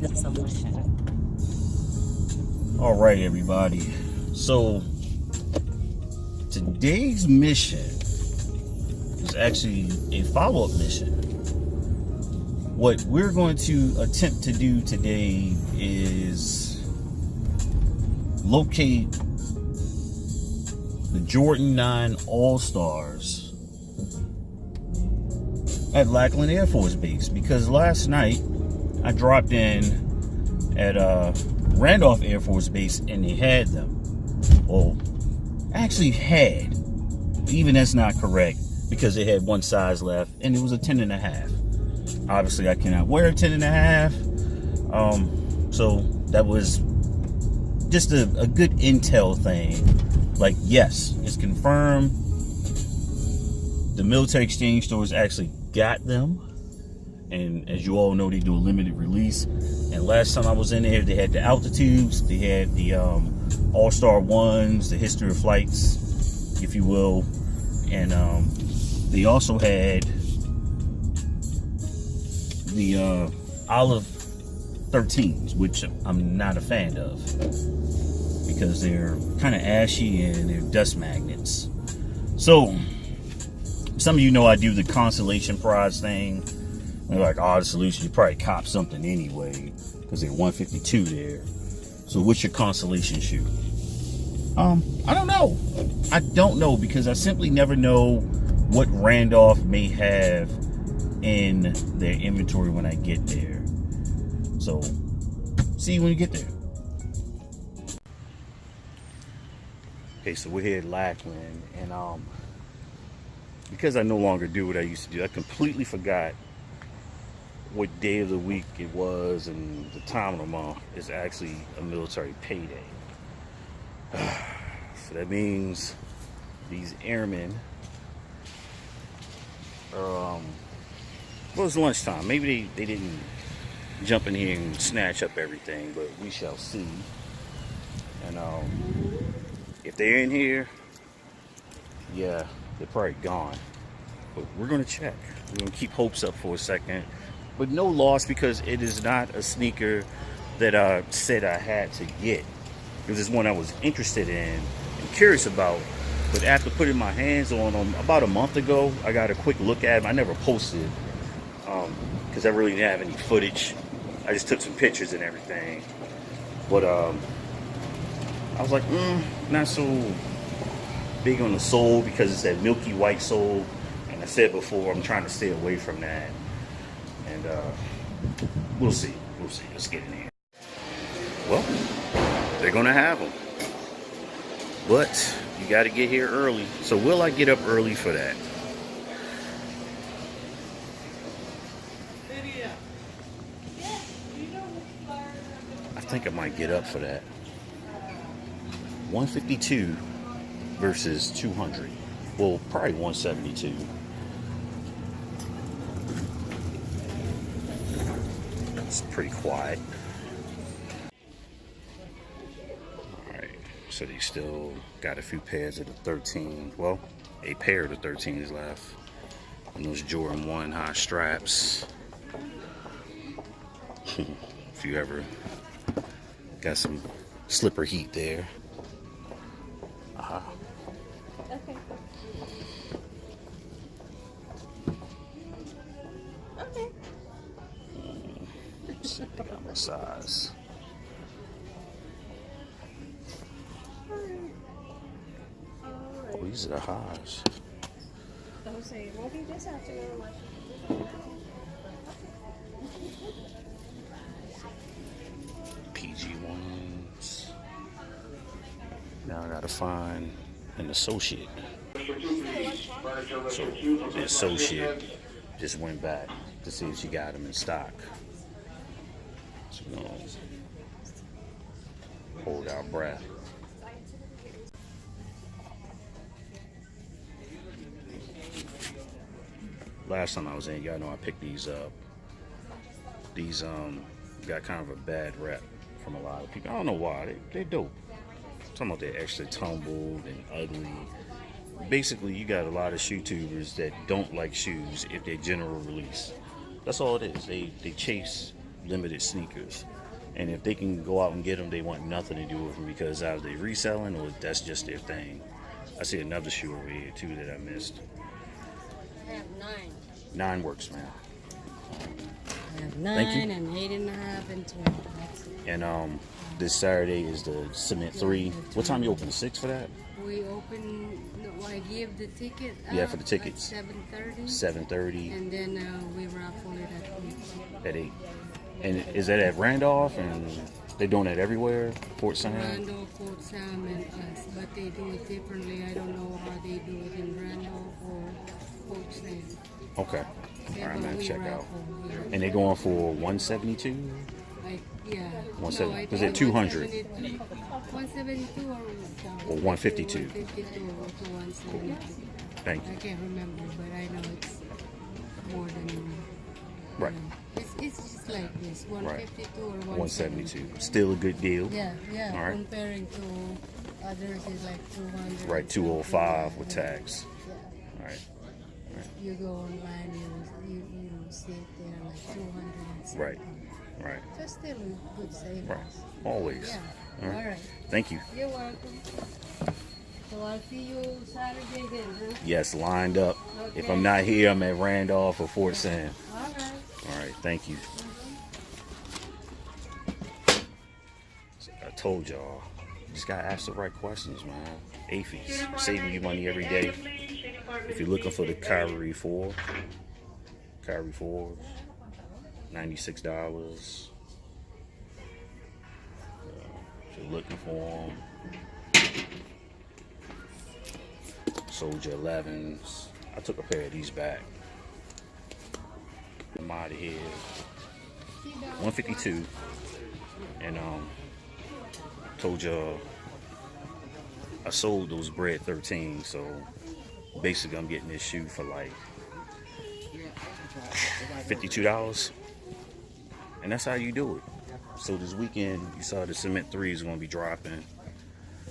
TheSolution. All right, everybody. So today's mission is actually a follow-up mission. What we're going to attempt to do today is locate the Jordan 9 All-Stars at Lackland Air Force Base, because last night I dropped in at Randolph Air Force Base and they had them. Well, actually had, even that's not correct, because they had one size left and it was a 10.5. Obviously I cannot wear a 10.5. So that was just a good intel thing. Like, yes, it's confirmed the military exchange stores actually got them, and as you all know, they do a limited release. And last time I was in there, they had the altitudes, they had the all-star ones, the history of flights, if you will, and they also had the olive 13s, which I'm not a fan of because they're kind of ashy and they're dust magnets. So some of you know I do the consolation prize thing. They're like, oh, the solution, you probably cop something anyway because they're 152 there. So what's your consolation shoe? I don't know. I don't know, because I simply never know what Randolph may have in their inventory when I get there. So see you when you get there. Okay, so we're here at Lackland, and because I no longer do what I used to do, I completely forgot what day of the week it was and the time of the month is actually a military payday. So that means these airmen are, well, it's lunchtime. Maybe they didn't jump in here and snatch up everything, but we shall see. And if they're in here, yeah, they're probably gone. But we're gonna check. We're gonna keep hopes up for a second. But no loss, because it is not a sneaker that I said I had to get. It was one I was interested in and curious about. But after putting my hands on them about a month ago, I got a quick look at them. I never posted because I really didn't have any footage. I just took some pictures and everything. But I was like, not so big on the sole because it's that milky white sole. And I said before, I'm trying to stay away from that. And we'll see. We'll see. Let's get in here. Well, they're going to have them. But you got to get here early. So will I get up early for that? I think I might get up for that. 152 versus 200. Well, probably 172. It's pretty quiet. Alright, so they still got a few pairs of the 13. Well, a pair of the 13s left. And those Jordan 1 high straps. If you ever got some slipper heat there. Okay. Okay. Let's see if they got my size. Oh, these are the highs. Don't say it won't be this afternoon. PG ones. Now I gotta find an associate. So the associate just went back to see if she got them in stock. So we're gonna hold our breath. Last time I was in, y'all know I picked these up. These got kind of a bad rep from a lot of people. I don't know why. They're dope. I'm talking about they're extra tumbled and ugly. Basically, you got a lot of shoe tubers that don't like shoes if they're general release. That's all it is. They chase limited sneakers. And if they can go out and get them, they want nothing to do with them because either they reselling or that's just their thing. I see another shoe over here too that I missed. I have 9. 9 works, man. I have 9 and 8.5 and 12. And this Saturday is the Cement 3. What time you open? 6 for that? We open. No, I give the ticket. Yeah, for the tickets. At 7:30. 7:30. And then we raffle it at 8. At 8. And is that at Randolph? And they're doing that everywhere? Fort Sam? Randolph, Fort Sam, and us. But they do it differently. I don't know how they do it in Randolph or Fort Sam. Okay. Yeah, All right, man. Check out. Yeah. And they're going for 172? Yeah. 170. Was it 200? 172 Or 152? 152 to 172. Thank you. I can't remember, but I know it's more than. Right. It's just like this, 152 or 172. Still a good deal. Yeah, yeah. All right. Comparing to others is like 200. Right, 205 with tax. Yeah. All right. You go online, you see it there like 200 and something. Right. Right. So still a good savings. Right. Always. Yeah. All right. All right. Thank you. You're welcome. So I'll see you Saturday then, huh? Yes, lined up. Okay. If I'm not here, I'm at Randolph or Fort Sam. All right. All right. Thank you. I told y'all, you just gotta ask the right questions, man. AFES, saving you money every day. If you're looking for the Kyrie 4, $96. If you're looking for them, Soldier 11s. I took a pair of these back. I'm out of here. 152. And told y'all I sold those bread 13, so basically I'm getting this shoe for like $52. And that's how you do it. So this weekend you saw the Cement 3 is gonna be dropping.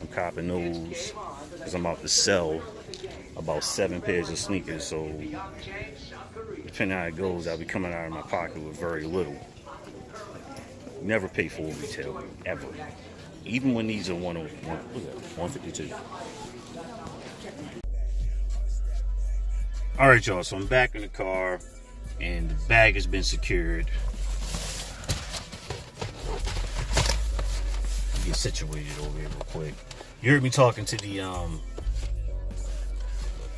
I'm copping those because I'm about to sell about 7 pairs of sneakers, so depending on how it goes, I'll be coming out of my pocket with very little. Never pay full retail, ever. Even when these are 101, look at that, 152. All right, y'all, so I'm back in the car and the bag has been secured. Get situated over here real quick. You heard me talking to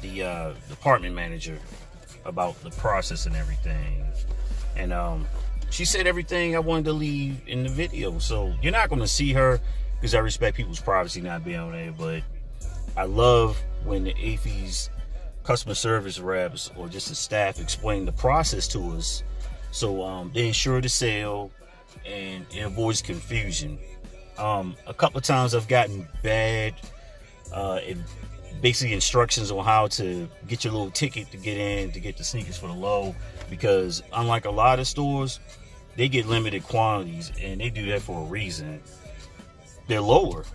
the department manager about the process and everything, and she said everything I wanted to leave in the video. So you're not going to see her because I respect people's privacy not being on there, but I love when the AFES customer service reps or just the staff explain the process to us, so they ensure the sale and it avoids confusion. A couple of times I've gotten bad basically instructions on how to get your little ticket to get in to get the sneakers for the low, because unlike a lot of stores, they get limited quantities and they do that for a reason. They're lower,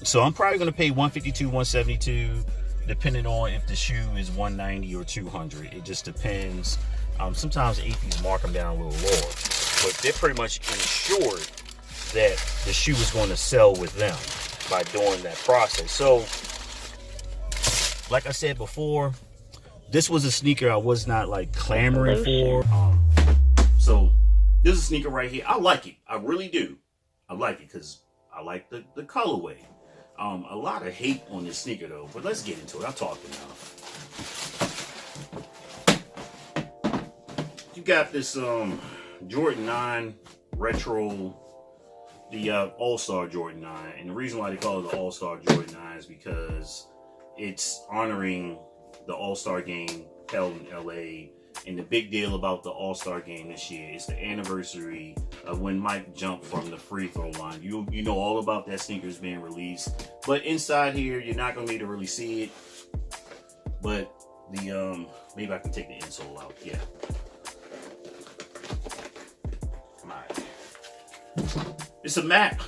so I'm probably going to pay 152, 172, depending on if the shoe is 190 or 200. It just depends. Sometimes AFES mark them down a little lower, but they're pretty much ensured that the shoe is going to sell with them by doing that process. So like I said before, this was a sneaker I was not like clamoring for. So this is a sneaker right here. I like it. I really do. I like it because I like the colorway. A lot of hate on this sneaker though, but let's get into it. I'll talk enough. You got this Jordan 9 retro, the All-Star Jordan 9, and the reason why they call it the All-Star Jordan 9 is because it's honoring the All-Star game held in LA. And the big deal about the All-Star game this year is the anniversary of when Mike jumped from the free throw line. You know all about that sneakers being released, but inside here you're not gonna be able to really see it. But the maybe I can take the insole out. Yeah. Come on. It's a map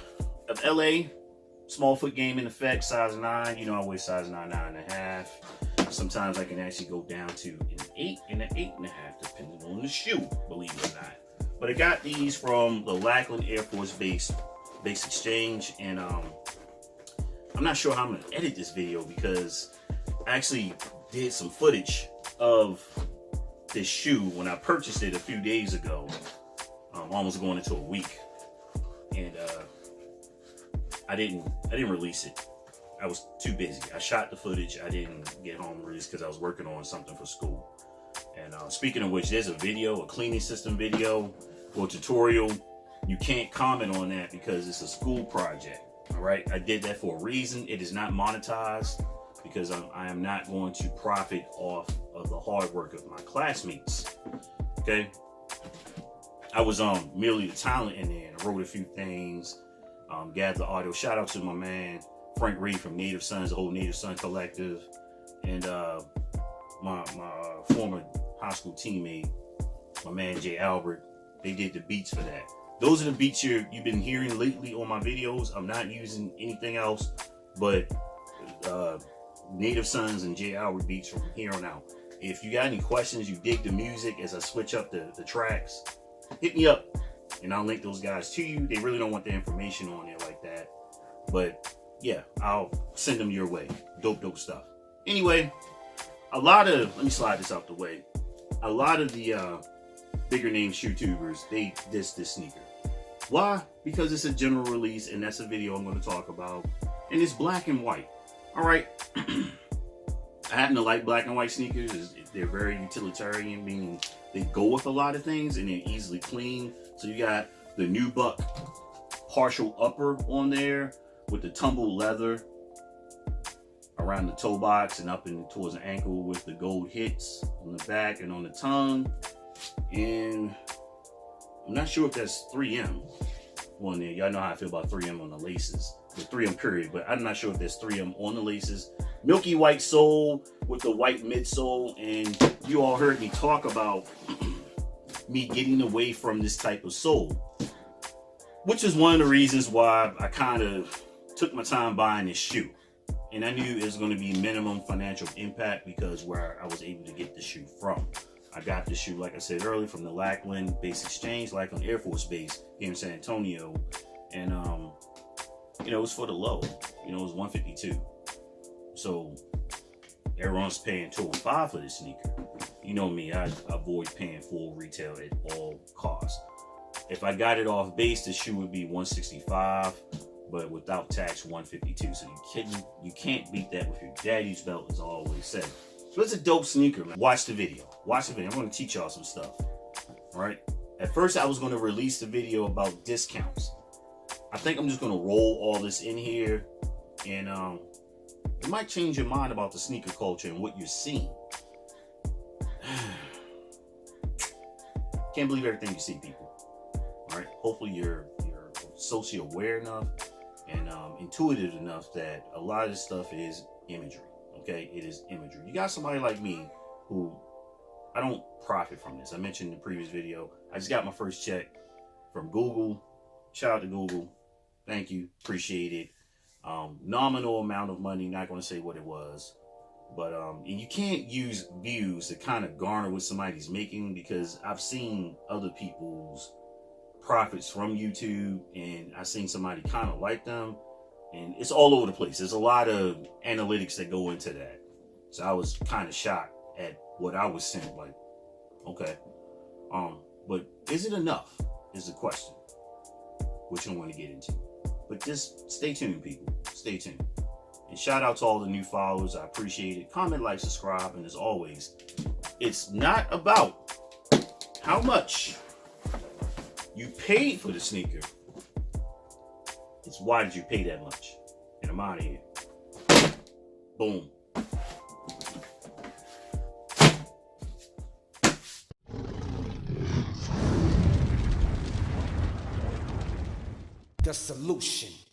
of LA. Small foot game in effect, size 9. You know I wear size 9, 9.5. Sometimes I can actually go down to an 8 and an 8.5, depending on the shoe, believe it or not. But I got these from the Lackland Air Force Base exchange, and I'm not sure how I'm gonna edit this video because I actually did some footage of this shoe when I purchased it a few days ago, almost going into a week, and I didn't release it. I was too busy. I shot the footage. I didn't get home release because I was working on something for school. And speaking of which, there's a video, a cleaning system video or tutorial. You can't comment on that because it's a school project. All right, I did that for a reason. It is not monetized because I am not going to profit off of the hard work of my classmates. Okay, I was merely the talent in there, and I wrote a few things, gathered the audio. Shout out to my man Frank Reed from Native Sunz, the whole Native Sun Collective, and my former high school teammate, my man Jay Albert. They did the beats for that. Those are the beats you've been hearing lately on my videos. I'm not using anything else but Native Sunz and Jay Albert beats from here on out. If you got any questions, you dig the music as I switch up the tracks, hit me up and I'll link those guys to you. They really don't want the information on there like that, but yeah, I'll send them your way. Dope stuff. Anyway, let me slide this out the way. A lot of the bigger name shoe tubers, they diss this sneaker. Why? Because it's a general release, and that's a video I'm going to talk about, and it's black and white. All right. I happen to like black and white sneakers. They're very utilitarian, meaning they go with a lot of things and they're easily clean. So you got the nubuck partial upper on there with the tumbled leather around the toe box and up and towards the ankle with the gold hits on the back and on the tongue. And I'm not sure if that's 3M on there. Y'all know how I feel about 3M on the laces. The 3M period, but I'm not sure if there's 3M on the laces. Milky white sole with the white midsole, and you all heard me talk about me getting away from this type of sole, which is one of the reasons why I kind of took my time buying this shoe. And I knew it was going to be minimum financial impact because where I was able to get the shoe from. I got this shoe, like I said earlier, from the Lackland Base Exchange, Lackland Air Force Base here in San Antonio. And, you know, it was for the low. You know, it was $152. So everyone's paying $205 for this sneaker. You know me, I avoid paying full retail at all costs. If I got it off base, the shoe would be $165, but without tax, $152. So you can't beat that with your daddy's belt, as I always say. So it's a dope sneaker, man. Watch the video. Watch the video. I'm going to teach y'all some stuff. All right. At first, I was going to release the video about discounts. I think I'm just going to roll all this in here, and it might change your mind about the sneaker culture and what you're seeing. Can't believe everything you see, people. All right. Hopefully, you're socially aware enough and intuitive enough that a lot of this stuff is imagery. Okay, it is imagery. You got somebody like me who I don't profit from this. I mentioned in the previous video, I just got my first check from Google. Shout out to Google. Thank you. Appreciate it. Nominal amount of money. Not going to say what it was. But and you can't use views to kind of garner what somebody's making, because I've seen other people's profits from YouTube and I've seen somebody kind of like them. And it's all over the place. There's a lot of analytics that go into that. So I was kind of shocked at what I was seeing. Like, okay. But is it enough is the question, which I want to get into. But just stay tuned, people. Stay tuned. And shout out to all the new followers. I appreciate it. Comment, like, subscribe. And as always, it's not about how much you paid for the sneaker. It's why did you pay that much? And I'm out of here. Boom. The solution.